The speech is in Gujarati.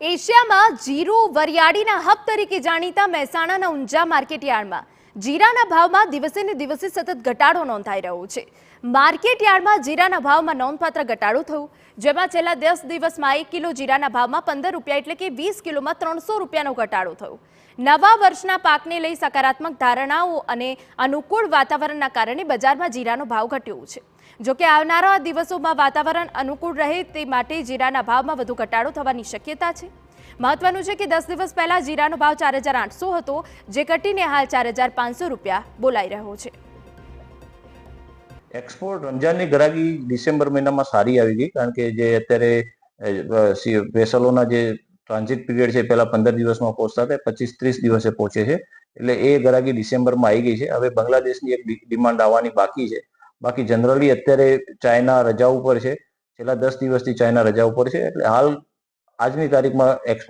એશિયામાં જીરું વરિયાળીના હબ તરીકે જાણીતા મહેસાણાના ઊંઝા માર્કેટયાર્ડમાં જીરાના ભાવમાં દિવસે ને દિવસે સતત ઘટાડો નોંધાઈ રહ્યો છે। માર્કેટયાર્ડમાં જીરાના ભાવમાં નોંધપાત્ર ઘટાડો થયો, જેમાં છેલ્લા 10 દિવસમાં 1 કિલો જીરાના ભાવમાં 15 રૂપિયા એટલે કે 20 કિલોમાં 300 રૂપિયાનો ઘટાડો થયો। નવા વર્ષના પાકને લઈ સકારાત્મક ધારણાઓ અને અનુકૂળ વાતાવરણના કારણે બજારમાં જીરાનો ભાવ ઘટ્યો છે। જો કે આવનારા દિવસોમાં વાતાવરણ અનુકૂળ રહે તે માટે જીરાના ભાવમાં વધુ ઘટાડો થવાની શક્યતા છે। મહત્વનું છે કે 10 દિવસ પહેલા જીરાનો ભાવ 4800 હતો, જે ઘટીને હાલ 4500 રૂપિયા બોલાઈ રહ્યો છે। એક્સપોર્ટ રમજાનની ગ્રાહકી ડિસેમ્બર મહિનામાં સારી આવી ગઈ, કારણ કે જે અત્યારે વેસલોના જે ટ્રાન્ઝિટ પીરિયડ છે પહેલા 15 દિવસમાં પહોંચતા હતા 25-30 દિવસે પહોંચે છે, એટલે એ ગ્રાહકી ડિસેમ્બરમાં આવી ગઈ છે। હવે બાંગ્લાદેશની એક ડિમાન્ડ આવવાની બાકી છે। બાકી જનરલી અત્યારે ચાઇના રજા ઉપર છે, છેલ્લા 10 દિવસથી ચાઇના રજા ઉપર છે, એટલે હાલ આજની તારીખમાં